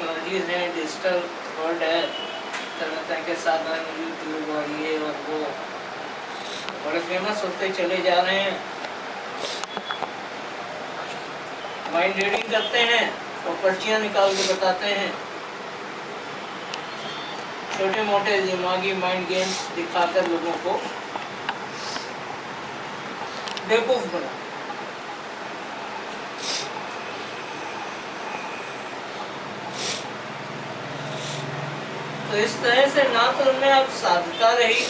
Technologies हैं, digital world है, तरह तरह के साधन, यूट्यूब और ये और वो बड़े फेमस होते चले जा रहे हैं। माइंड रीडिंग करते हैं और पर्चियाँ निकाल के बताते हैं, छोटे मोटे दिमागी माइंड गेम्स दिखाकर लोगों को बेवकूफ बना। तो इस तरह से ना तो उनमें अब साधुता रही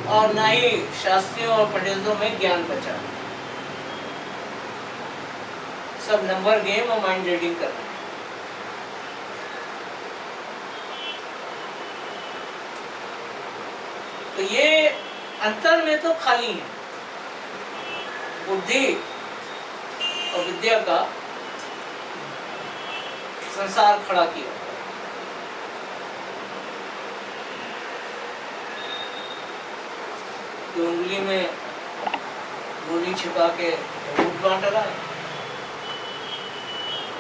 और ना ही शास्त्रियों और पंडितों में ज्ञान बचा। सब नंबर गेम और माइंड रीडिंग कर रहे हैं। तो ये अंतर में तो खाली है, बुद्धि और विद्या का संसार खड़ा किया। तो उंगली में गोली छिपा के रूट बांट रहा है,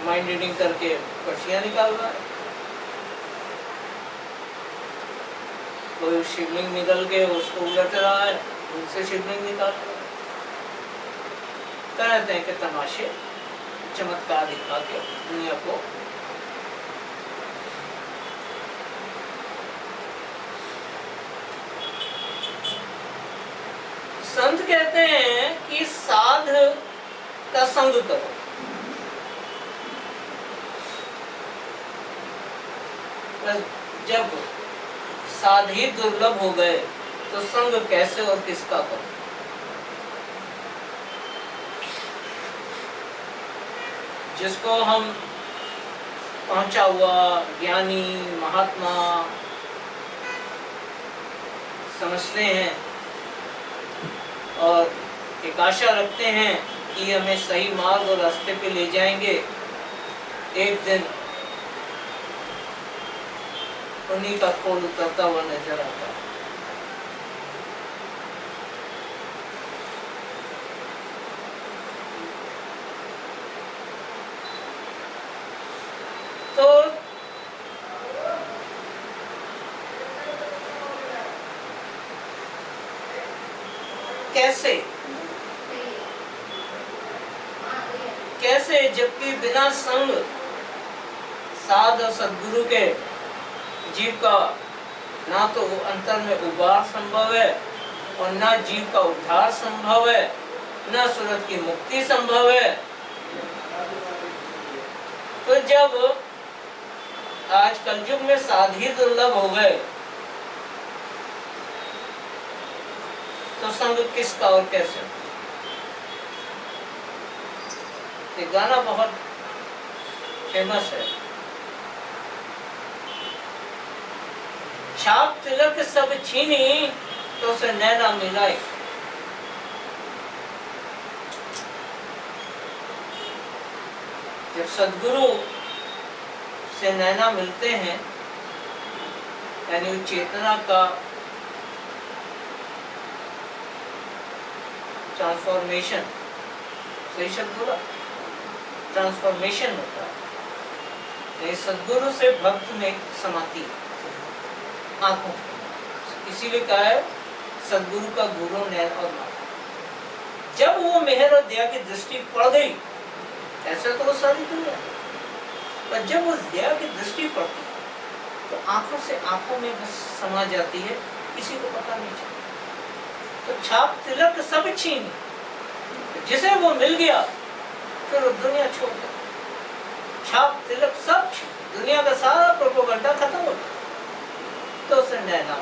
माइंड रीडिंग करके पर्चियां निकाल रहा है। कोई शिवलिंग निकल के उसको उलट रहा है, उनसे शिवलिंग निकाल रहा है। तरह तरह के तमाशे चमत्कार दिखा के दुनिया को संत कहते हैं कि साध का संग करो। जब साध ही दुर्लभ हो गए तो संग कैसे और किसका करो। जिसको हम पहुंचा हुआ ज्ञानी महात्मा समझते हैं और एक आशा रखते हैं कि हमें सही मार्ग और रास्ते पे ले जाएंगे, एक दिन उन्हीं का खोल उतरता हुआ नजर आता है। तो कैसे जबकि बिना संग साध और सद्गुरु के जीव का ना तो अंतर में उबार संभव है और ना जीव का उद्धार संभव है, ना सूरत की मुक्ति संभव है। तो जब आज कलयुग में साध ही दुर्लभ हो गए तो संग किसका और कैसे। ये गाना बहुत फेमस है। छाप तिलक सब छीनी तो से नैना मिलाई। जब सद्गुरु से नैना मिलते हैं यानी चेतना का ट्रांसफॉर्मेशन, सही शब्द बोला, ट्रांसफॉर्मेशन होता है। सद्गुरु से भक्त में समाती आंखों, इसीलिए कहा है सद्गुरु का गुरु नैन और माथा। जब वो मेहर और दया की दृष्टि पड़ गई, ऐसा तो वो सारी दुनिया, पर जब वो दया की दृष्टि पड़ती तो आंखों से आंखों में बस समा जाती है, किसी को पता नहीं चलता। तो छाप तिलक सब छीन, जिसे वो मिल गया फिर वो दुनिया छोड़ गया। छाप तिलक सब छीन, दुनिया का सारा प्रोपोगंडा खत्म हो गया तो उसे नैना।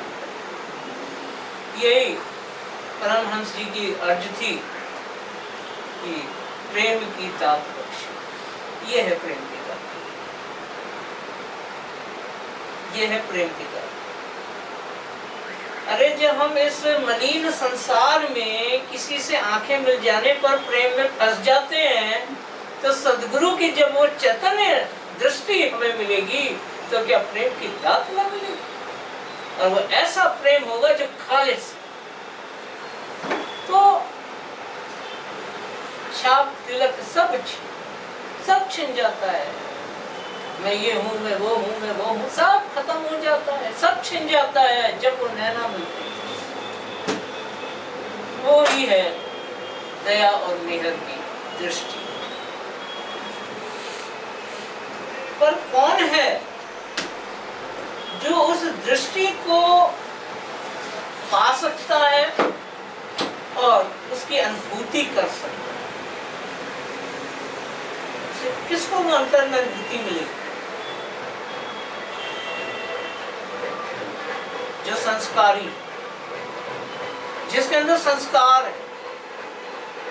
यही परमहंस जी की अर्ज थी कि प्रेम की दात बख्श। ये है प्रेम की दात, ये है प्रेम की दात। अरे जब हम इस मलिन संसार में किसी से आंखें मिल जाने पर प्रेम में फंस जाते हैं, तो सद्गुरु की जब वो चैतन्य दृष्टि हमें मिलेगी तो क्या प्रेम की दात ना मिलेगी। और वो ऐसा प्रेम होगा जो खालिस। तो छाप तिलक सब सब छिन जाता है। मैं ये हूँ, मैं वो हूँ, मैं वो हूँ, सब खत्म हो जाता है, सब छिन जाता है जब वो नैना मिलते हैं। वो ही है दया और मेहर की दृष्टि। पर कौन है जो उस दृष्टि को पा सकता है और उसकी अनुभूति कर सकता है? किसको वो अंतर में अनुभूति मिलेगी? जो संस्कारी, जिसके अंदर संस्कार है,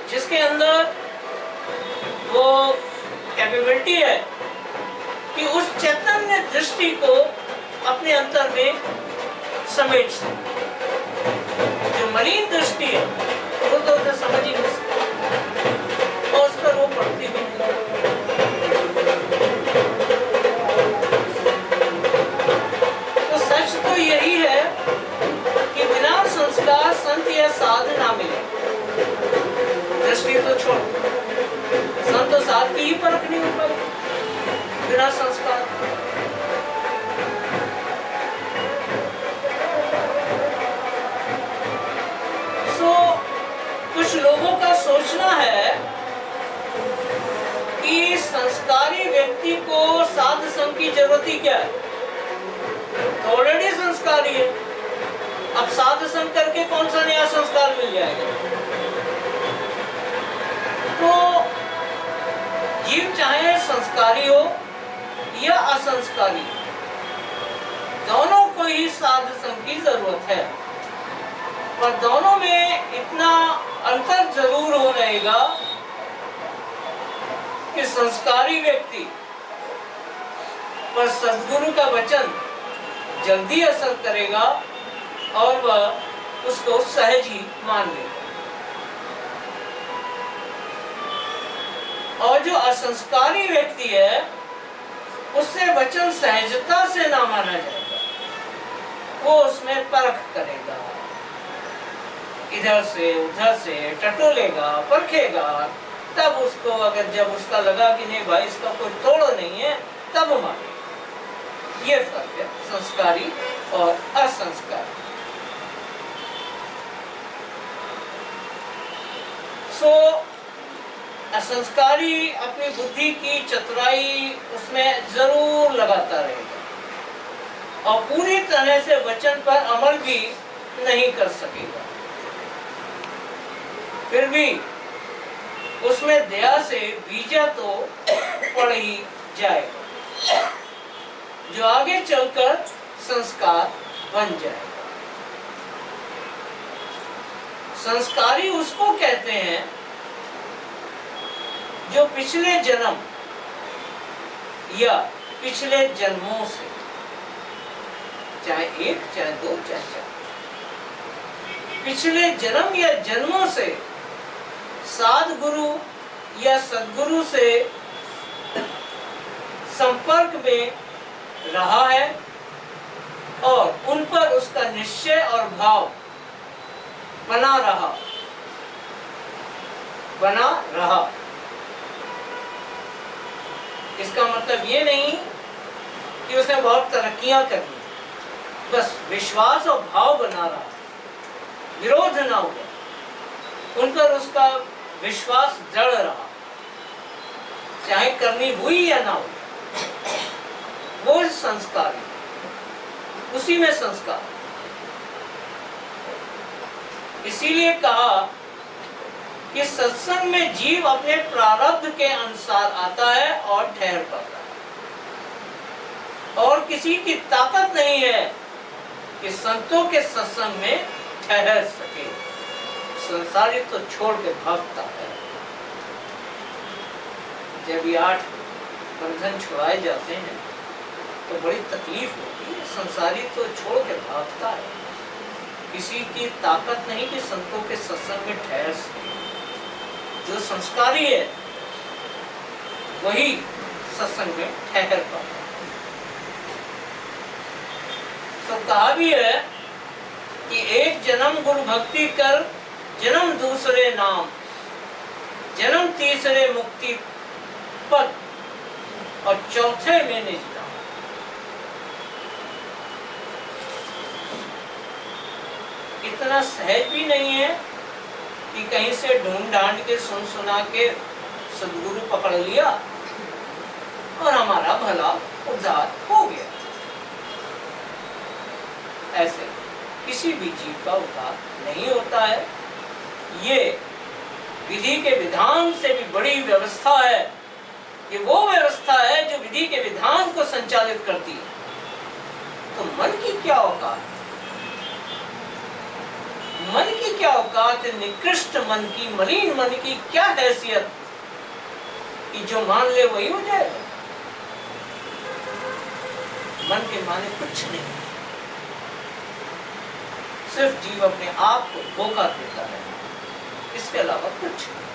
जिसके अंदर वो कैपेबिलिटी है कि उस चैतन्य दृष्टि को अपने अंतर में समेट सके। जो मलिन दृष्टि है वो तो उसे समझ ही नहीं सकती और उस पर वो पड़ती भी नहीं। तो सच तो यही है कि बिना संस्कार संत या साध ना मिले। दृष्टि तो छोड़, संत और साध की ही परख नहीं हो पाई बिना संस्कार। कुछ लोगों का सोचना है कि संस्कारी व्यक्ति को साध संग की जरूरत ही क्या है, तो ऑलरेडी संस्कारी है, अब साध संग करके कौन सा नया संस्कार मिल जाएगा? तो जीव चाहे संस्कारी हो या असंस्कारी, दोनों को ही साध संग की जरूरत है। पर दोनों में इतना अंतर जरूर हो रहेगा कि संस्कारी व्यक्ति पर सद्गुरु का वचन जल्दी असर करेगा और वह उसको सहज ही मान लेगा, और जो असंस्कारी व्यक्ति है उससे वचन सहजता से ना माना जाएगा, वो उसमें परख करेगा, इधर से उधर से टटोलेगा, परखेगा, तब उसको अगर जब उसका लगा कि नहीं भाई इसका कोई तोड़ नहीं है, तब माने। ये फर्क है संस्कारी और असंस्कारी। असंस्कारी अपनी बुद्धि की चतुराई उसमें जरूर लगाता रहेगा और पूरी तरह से वचन पर अमल भी नहीं कर सकेगा, फिर भी उसमें दया से बीजा तो पड़ ही जाएगा, जो आगे चलकर संस्कार बन जाएगा। संस्कारी उसको कहते हैं जो पिछले जन्म या पिछले जन्मों से, चाहे एक, चाहे दो, चाहे चार, पिछले जन्म या जन्मों से साधगुरु या सद्गुरु से संपर्क में रहा है और उन पर उसका निश्चय और भाव बना रहा। इसका मतलब ये नहीं कि उसने बहुत तरक्कियां करनी, बस विश्वास और भाव बना रहा, विरोध ना हुआ, उन पर उसका विश्वास जड़ रहा, चाहे करनी हुई या ना हुई, वो संस्कार है, उसी में संस्कार। इसीलिए कहा कि सत्संग में जीव अपने प्रारब्ध के अनुसार आता है और ठहर पाता है, और किसी की ताकत नहीं है कि संतों के सत्संग में ठहर सके। संसारी तो छोड़ के भागता है। जब ये 8 बंधन छुड़ाए जाते हैं तो बड़ी तकलीफ होती है। संसारी तो छोड़ के भागता है, किसी की ताकत नहीं कि संतों के सत्संग में ठहर सके। जो संस्कारी है वही सत्संग में ठहर पाता है। तो कहा भी है कि एक जन्म गुरु भक्ति कर, जन्म दूसरे नाम, जन्म तीसरे मुक्ति पद और चौथे में निज धाम। इतना सहज भी नहीं है कि कहीं से ढूंढ ढांड के सुन सुना के सदगुरु पकड़ लिया और हमारा भला उद्धार हो गया। ऐसे किसी भी जीव का उद्धार नहीं होता है। ये विधि के विधान से भी बड़ी व्यवस्था है। ये वो व्यवस्था है जो विधि के विधान को संचालित करती है। तो मन की क्या औकात, मन की क्या औकात है, निकृष्ट मन की, मलिन मन की क्या हैसियत कि जो मान ले वही हो जाएगा। मन के माने कुछ नहीं, सिर्फ जीव अपने आप को धोखा देता है, इसके अलावा कुछ नहीं।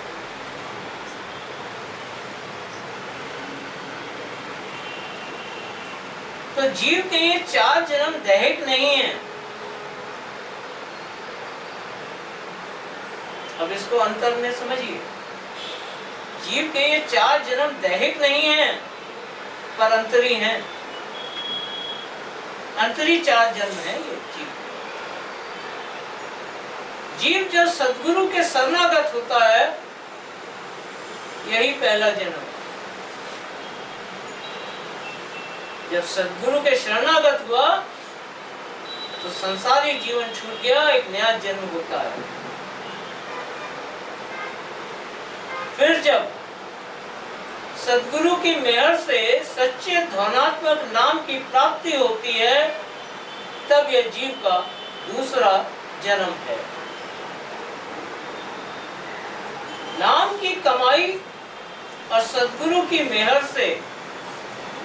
तो जीव के ये 4 जन्म दैहिक नहीं है। अब इसको अंतर में समझिए। जीव के ये 4 जन्म दैहिक नहीं है, पर अंतरी हैं। अंतरी 4 जन्म है ये जीव। जीव जो सद्गुरु के शरणागत होता है, यही पहला जन्म है। जब सद्गुरु के शरणागत हुआ तो संसारी जीवन छूट गया, एक नया जन्म होता है। फिर जब सद्गुरु की मेहर से सच्चे ध्यानात्मक नाम की प्राप्ति होती है, तब यह जीव का दूसरा जन्म है। नाम की कमाई और सद्गुरु की मेहर से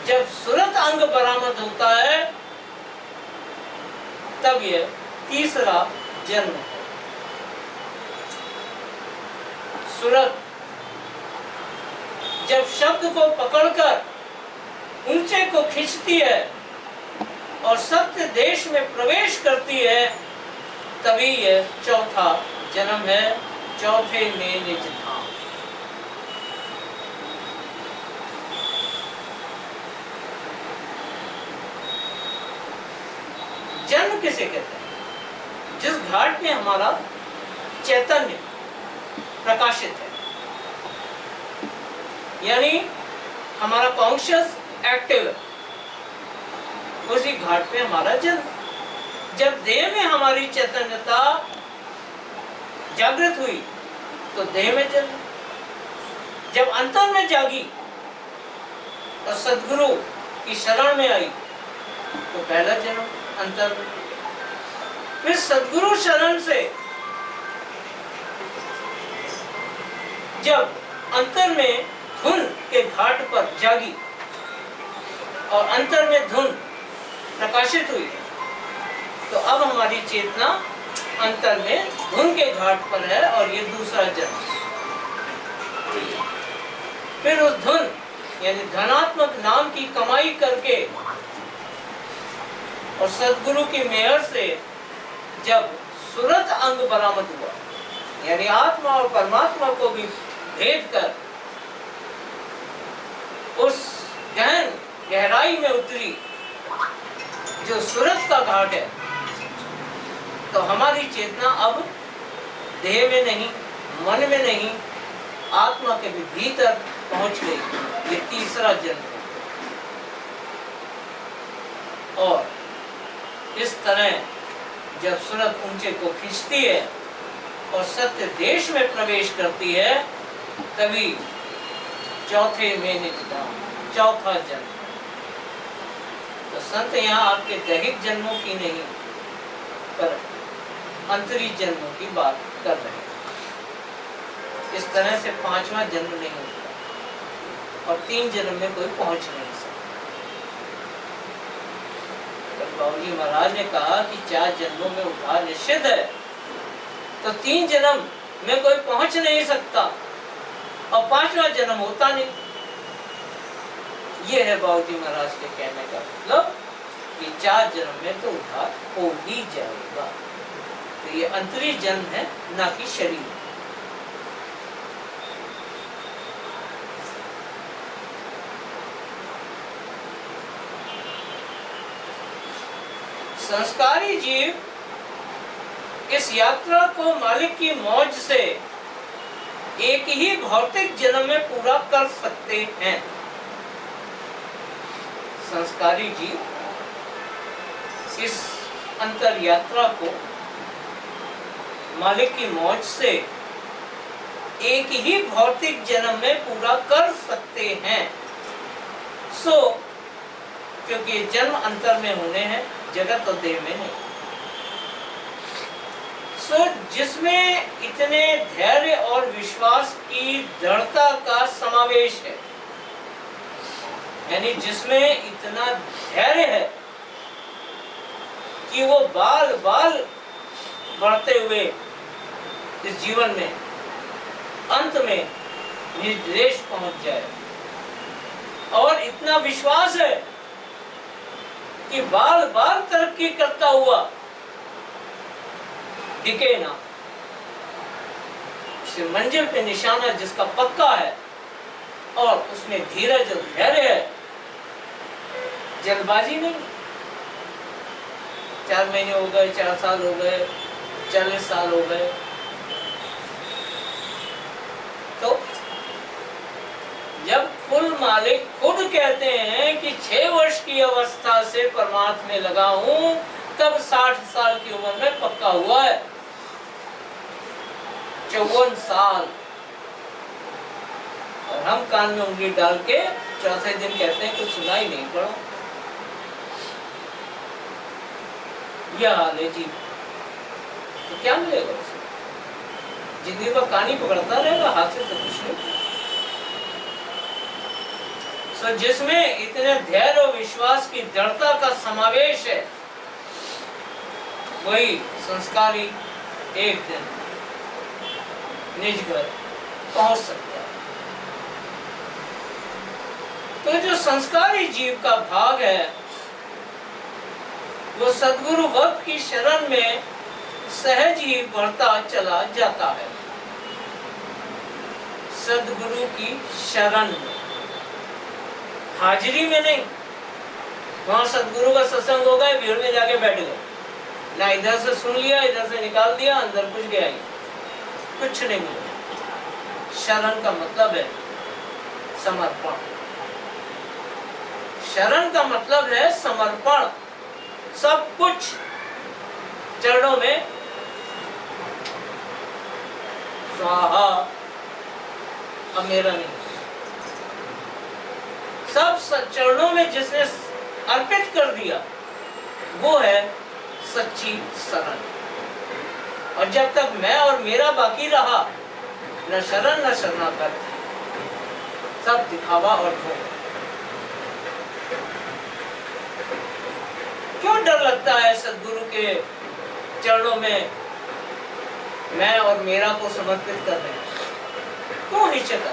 जब सुरत अंग बरामद होता है, तब यह तीसरा जन्म है। सुरत जब शब्द को पकड़कर ऊंचे को खींचती है और सत्य देश में प्रवेश करती है, तभी यह चौथा जन्म है। चौथे में निज धाम। जन्म किसे कहते हैं? जिस घाट में हमारा चैतन्य प्रकाशित है, यानी हमारा कॉन्शियस एक्टिव है, उसी घाट पे हमारा जन्म। जब देह में हमारी चैतन्यता जागृत हुई तो देह में जन्म। जब अंतर में जागी और सद्गुरु की शरण में आई तो पहला जन्म अंतर में। फिर सद्गुरु शरण से जब अंतर में धुन के घाट पर जागी और अंतर में धुन प्रकाशित हुई, तो अब हमारी चेतना अंतर में धुन के घाट पर है और ये दूसरा जन्म। फिर उस धुन यानी धनात्मक नाम की कमाई करके और सद्गुरु की मेहर से जब सुरत अंग बरामद हुआ, यानी आत्मा और परमात्मा को भी भेद कर उस गहन गहराई में उतरी जो सुरत का घाट है, तो हमारी चेतना अब देह में नहीं, मन में नहीं, आत्मा के भी भीतर पहुंच गई। ये तीसरा जन्म है। और इस तरह जब सुरत ऊंचे को खींचती है और सत्य देश में प्रवेश करती है, तभी चौथे में निज धाम, चौथा जन्म। तो संत यहाँ आपके दैहिक जन्मों की नहीं, पर अंतरी जन्मों की बात कर रहे हैं। इस तरह से 5वां जन्म नहीं होता और 3 जन्म में कोई पहुंच नहीं सकता। बाबूजी महाराज ने कहा कि 4 जन्मों में उद्धार निश्चित है, तो 3 जन्म में कोई पहुंच नहीं सकता और 5वां जन्म होता नहीं। ये है बाबूजी महाराज के कहने का मतलब कि 4 जन्म में तो उद्धार हो ही जाएगा। तो ये अंतरी जन्म है, ना कि शरीर। संस्कारी जीव इस यात्रा को मालिक की मौज से एक ही भौतिक जन्म में पूरा कर सकते हैं। संस्कारी जीव इस अंतर यात्रा को मालिक की मौज से एक ही भौतिक जन्म में पूरा कर सकते हैं। क्योंकि जन्म अंतर में होने हैं, जगत और देह में नहीं। जिसमें इतने धैर्य और विश्वास की दृढ़ता का समावेश है, यानी जिसमें इतना धैर्य है कि वो बाल बाल बढ़ते हुए इस जीवन में अंत में निर्देश पहुंच जाए, और इतना विश्वास है कि बाल बाल तरक्की करता हुआ टिके ना। उसे मंजिल पे निशाना जिसका पक्का है, और उसमें धीरज और धैर्य है, जल्दबाजी नहीं। 4 महीने हो गए, 4 साल हो गए, 40 साल हो गए, तो जब कुल मालिक खुद कहते हैं कि 6 वर्ष की अवस्था से परमार्थ में लगा हूं, तब 60 साल की उम्र में पक्का हुआ है। 54 साल, और हम कान में उंगली डाल के चौथे दिन कहते हैं कुछ सुनाई नहीं पड़ा। यह हाल है जी, तो क्या मिलेगा उसे? जिंदगी का कहानी पकड़ता रहेगा, हाथ से तो कुछ नहीं। जिसमें इतने धैर्य और विश्वास की दृढ़ता का समावेश है, वही संस्कारी एक दिन निज घर पहुंच सकता है। तो जो संस्कारी जीव का भाग है, वो सद्गुरु भक्त की शरण में सहज ही बढ़ता चला जाता है। सद्गुरु की शरण में, हाजिरी में नहीं। वहां सद्गुरु का सत्संग हो गया, भीड़ में जाके बैठ गए, ना इधर से सुन लिया, इधर से निकाल दिया, अंदर कुछ गया ही कुछ नहीं मिला। शरण का मतलब है समर्पण। शरण का मतलब है समर्पण। सब कुछ चरणों में स्वाहा, अब मेरा नहीं, सब चरणों में जिसने अर्पित कर दिया, वो है सच्ची शरण। और जब तक मैं और मेरा बाकी रहा, न शरण न शरणागत, सब दिखावा और ढोंग। क्यों डर लगता है सद्गुरु के चरणों में मैं और मेरा को समर्पित करने? क्यों हिचक?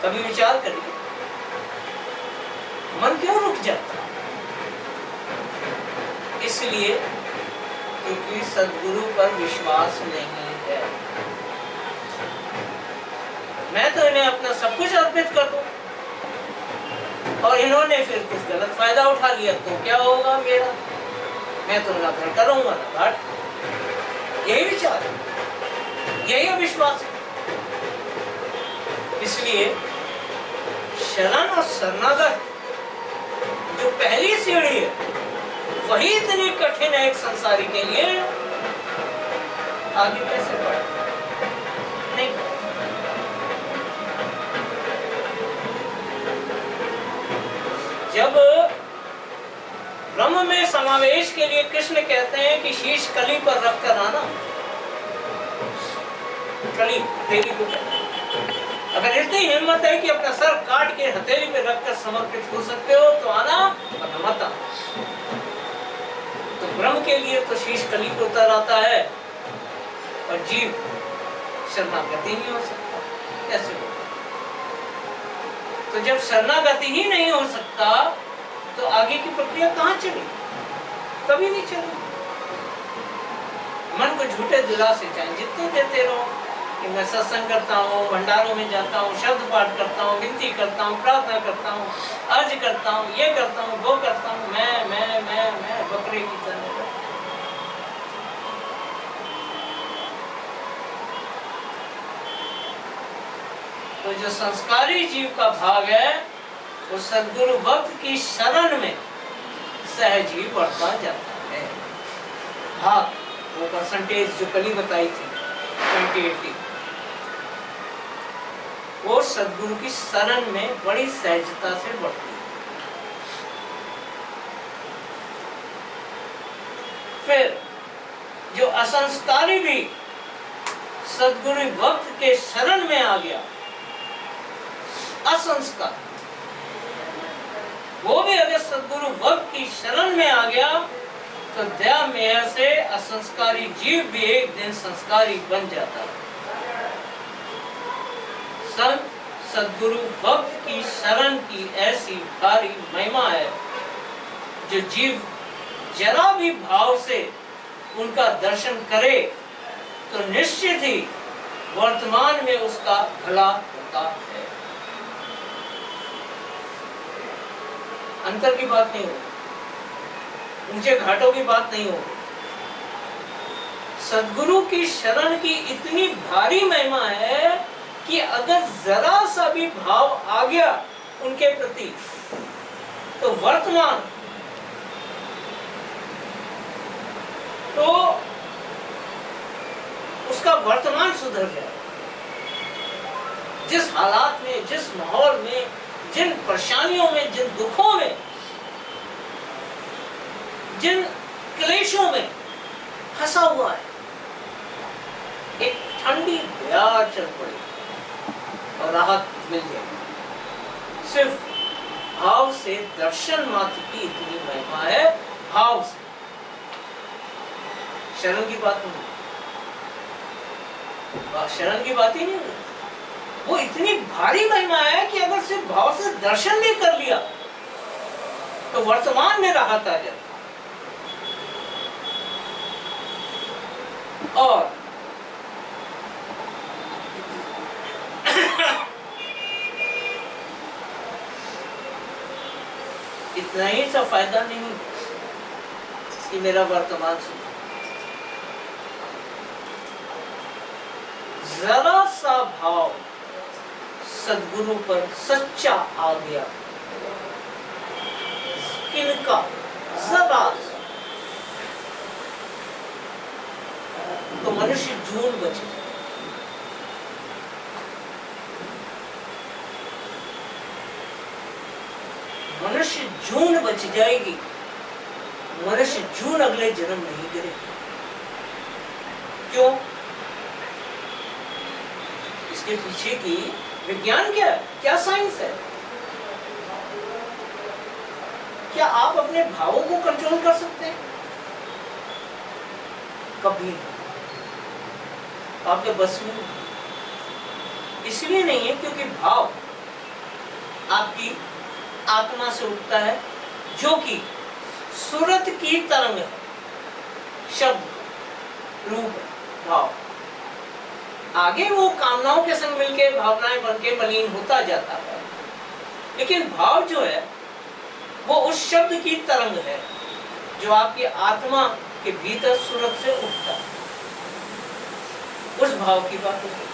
कभी विचार करिए, मन क्यों रुक जाता? इसलिए क्योंकि सद्गुरु पर विश्वास नहीं है। मैं तो इन्हें अपना सब कुछ अर्पित कर दूं, और इन्होंने फिर कुछ गलत फायदा उठा लिया तो क्या होगा मेरा? मैं तो ना घर का रहूंगा ना घाट। यही विचार, यही विश्वास है। इसलिए शरण और शरणागत जो पहली सीढ़ी है, वही इतनी कठिन है एक संसारी के लिए। आगे कैसे बढ़े? नहीं। जब ब्रह्म में समावेश के लिए कृष्ण कहते हैं कि शीश कली पर रख कर आना, कली देवी को कहते हैं। अगर इतनी हिम्मत है कि अपना सर काट के हथेली पे रखकर समर्पित हो सकते हो तो आना, वरना मत आना। तो ब्रह्म के लिए तो शीश कली पर उतर आता है, और जीव शरणागति नहीं हो सकता। कैसे हो? तो जब शरणागति ही नहीं हो सकता, तो आगे की प्रक्रिया कहाँ चली? कभी नहीं चली। मन को झूठे दिलासे चाहे जितने देते रहो, कि मैं सत्संग करता हूँ, भंडारों में जाता हूँ, शब्द पाठ करता हूँ, विनती करता हूँ, प्रार्थना करता हूँ, अर्ज करता हूँ, ये करता हूँ, वो करता हूँ, मैं बकरे की तरह। तो जो संस्कारी जीव का भाग है वो सद्गुरु भक्त की शरण में सहज ही बढ़ता जाता है। भाग वो परसेंटेज जो कल बताई थी 20-80, वो सद्गुरु की शरण में बड़ी सहजता से बढ़ती है। फिर जो असंस्कारी भी सद्गुरु भक्त के शरण में आ गया, असंस्कार, वो भी अगर सद्गुरु भक्त की शरण में आ गया तो दया मेहर से असंस्कारी जीव भी एक दिन संस्कारी बन जाता है। संत सद्गुरु भक्त की शरण की ऐसी भारी महिमा है, जो जीव जरा भी भाव से उनका दर्शन करे तो निश्चित ही वर्तमान में उसका भला होता है। अंतर की बात नहीं हो, ऊंचे घाटों की बात नहीं हो। सद्गुरु की शरण की इतनी भारी महिमा है कि अगर जरा सा भी भाव आ गया उनके प्रति तो वर्तमान, तो उसका वर्तमान सुधर जाए। जिस हालात में, जिस माहौल में, जिन परेशानियों में, जिन दुखों में, जिन क्लेशों में फंसा हुआ है, एक ठंडी बयार चल पड़ी और राहत मिल जाएगी। सिर्फ भाव से दर्शन मात्र की इतनी महिमा है। भाव से, शरण की बात नहीं, शरण की बात ही नहीं है। वो इतनी भारी महिमा है कि अगर सिर्फ भाव से दर्शन भी कर लिया तो वर्तमान में राहत आ जाती। और इतना ही सा फायदा नहीं कि मेरा वर्तमान सुख, जरा सा भाव सद्गुरु पर सच्चा आ गया, किनका जरा, तो मनुष्य जून बच जाए। मनुष्य जून बच जाएगी, मनुष्य जून अगले जन्म नहीं गिरेगा। क्यों? इसके पीछे की विज्ञान क्या है, क्या साइंस है? क्या आप अपने भावों को कंट्रोल कर सकते हैं? कभी नहीं, आपके बस में इसलिए नहीं है क्योंकि भाव आपकी आत्मा से उठता है, जो कि सूरत की तरंग है, शब्द रूप भाव। आगे वो कामनाओं के संग मिलकर भावनाएं बनके मलिन होता जाता है, लेकिन भाव जो है वो उस शब्द की तरंग है जो आपकी आत्मा के भीतर सूरत से उठता है। उस भाव की बात होती है।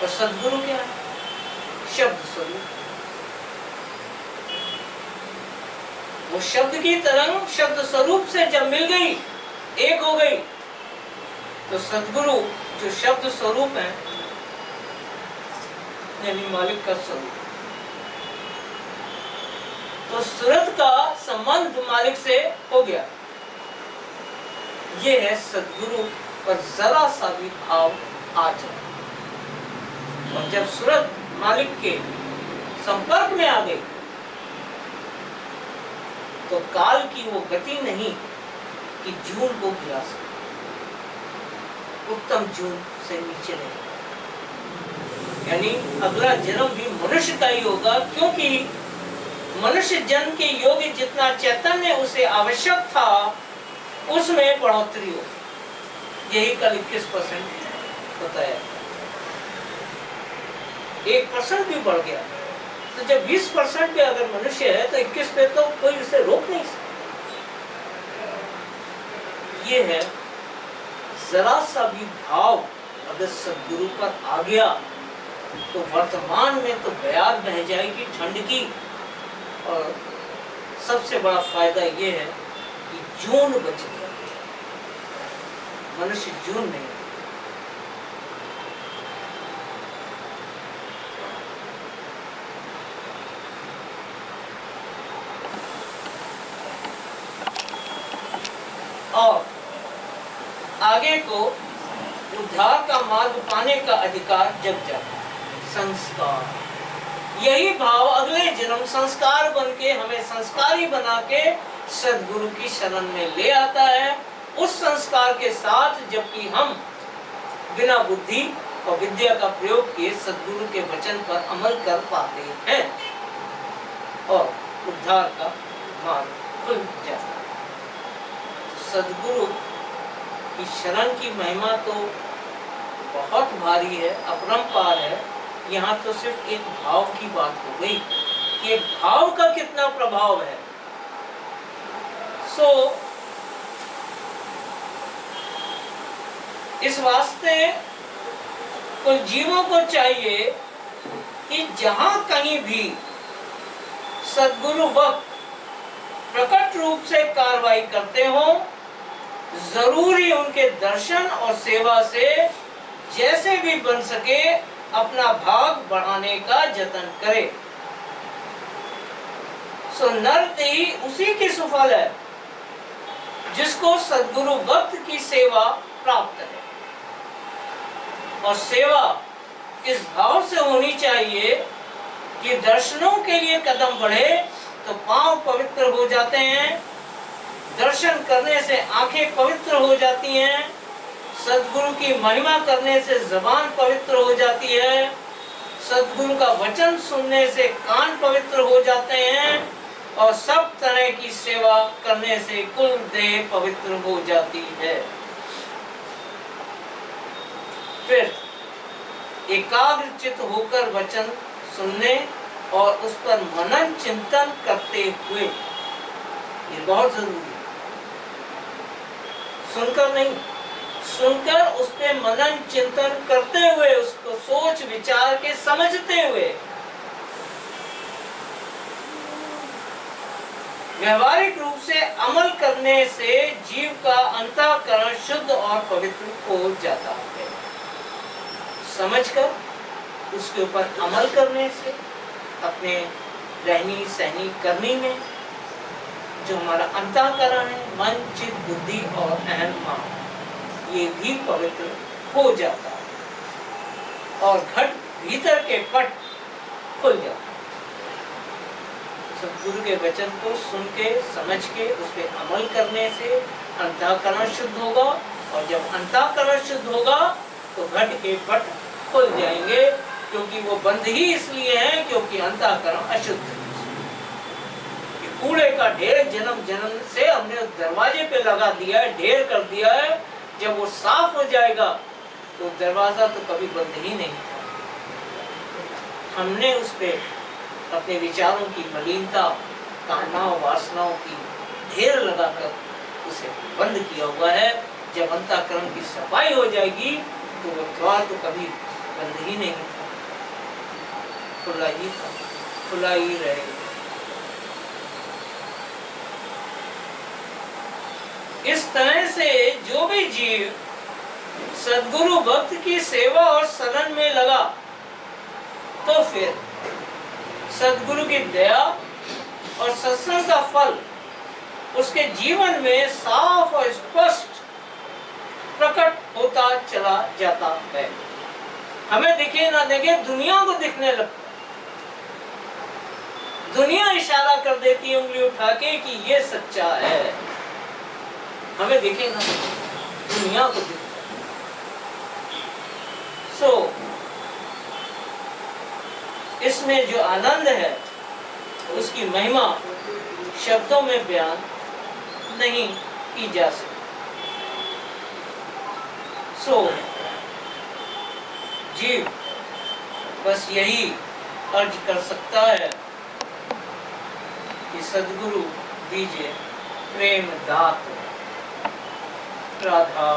और सद्गुरु क्या है? शब्द स्वरूप। वो शब्द की तरंग शब्द स्वरूप से जब मिल गई, एक हो गई, तो सद्गुरु जो शब्द स्वरूप है, यानी मालिक का स्वरूप, तो सूरत का संबंध मालिक से हो गया। ये है सद्गुरु पर जरा सा भी भाव आ जाए, और जब सूरत मालिक के संपर्क में आ गई तो काल की वो गति नहीं कि जून को गिरा सके, उत्तम जून से नीचे नहीं, यानी अगला जन्म भी मनुष्य का ही होगा, क्योंकि मनुष्य जन्म के योग्य जितना चैतन्य उसे आवश्यक था उसमें बढ़ोतरी हो। यही कल 21% बताया। 1% भी बढ़ गया तो जब 20% भी अगर मनुष्य है तो 21 पे तो कोई उसे रोक नहीं सकता। ये है जरा सा भी भाव अगर सदगुरु पर आ गया तो वर्तमान में तो बयार बह जाएगी ठंड की। और सबसे बड़ा फायदा ये है कि जून बच गया, मनुष्य जून नहीं। और आगे को उद्धार का मार्ग पाने का अधिकार जग जाता है। संस्कार, यही भाव अगले जन्म संस्कार बन के हमें संस्कारी बना के सदगुरु की शरण में ले आता है। उस संस्कार के साथ जबकि हम बिना बुद्धि और विद्या का प्रयोग किए सदगुरु के वचन पर अमल कर पाते हैं और उद्धार का मार्ग खुल जाता है। सदगुरु की शरण की महिमा तो बहुत भारी है, अपरंपार है। यहाँ तो सिर्फ एक भाव की बात हो गई कि भाव का कितना प्रभाव है। इस वास्ते कुल जीवों को चाहिए कि जहां कहीं भी सदगुरु वक्त प्रकट रूप से कार्रवाई करते हो, जरूरी उनके दर्शन और सेवा से जैसे भी बन सके अपना भाग बढ़ाने का जतन करे। नरदेही उसी की सुफल है जिसको सदगुरु वक्त की सेवा प्राप्त है। और सेवा इस भाव से होनी चाहिए कि दर्शनों के लिए कदम बढ़े तो पांव पवित्र हो जाते हैं, दर्शन करने से आंखें पवित्र हो जाती हैं, सदगुरु की महिमा करने से जबान पवित्र हो जाती है, सदगुरु का वचन सुनने से कान पवित्र हो जाते हैं और सब तरह की सेवा करने से कुल देह पवित्र हो जाती है। फिर एकाग्र चित्त होकर वचन सुनने और उस पर मनन चिंतन करते हुए, ये बहुत जरूरी है। सुनकर नहीं, सुनकर उस पे मनन चिंतन करते हुए, उसको सोच विचार के समझते हुए व्यवहारिक रूप से अमल करने से जीव का अंतःकरण शुद्ध और पवित्र हो जाता है। समझकर उसके ऊपर अमल करने से अपने रहनी सहनी करनी में जो हमारा अंतःकरण है, मन चित्त बुद्धि और अहंकार, ये भी पवित्र हो जाता है और घट भीतर के पट खुल जाता है। सदगुरु के वचन को सुन के समझ के उस पर अमल करने से अंतःकरण शुद्ध होगा और जब अंतःकरण शुद्ध होगा तो घट के पट खुल जाएंगे, क्योंकि वो बंद ही इसलिए हैं क्योंकि अंतःकरण अशुद्ध है। कूड़े का ढेर जन्म जन्म से हमने दरवाजे पे लगा दिया है, ढेर कर दिया है। जब वो साफ हो जाएगा तो दरवाजा तो कभी बंद ही नहीं था। हमने उस पे अपने विचारों की मलिनता, कामनाओं वासनाओं की ढेर लगाकर उसे बंद किया हुआ है। जब अंतःकरण की सफाई हो जाएगी तो वो द्वार तो कभी बंद ही नहीं था, खुला ही था, खुला ही रहेगा। इस तरह से जो भी जीव सदगुरु भक्त की सेवा और शरण में लगा तो फिर सदगुरु की दया और सत्संग का फल उसके जीवन में साफ और स्पष्ट प्रकट होता चला जाता है। हमें दिखे ना दिखे, दुनिया को दिखने लगता है। दुनिया इशारा कर देती है उंगली उठा के कि ये सच्चा है। हमें दिखे ना दिखे, दुनिया को दिखता है। इसमें जो आनंद है उसकी महिमा शब्दों में बयान नहीं की जा सकती। जीव बस यही अर्ज कर सकता है कि सद्गुरु दीजिए प्रेम दात। राधा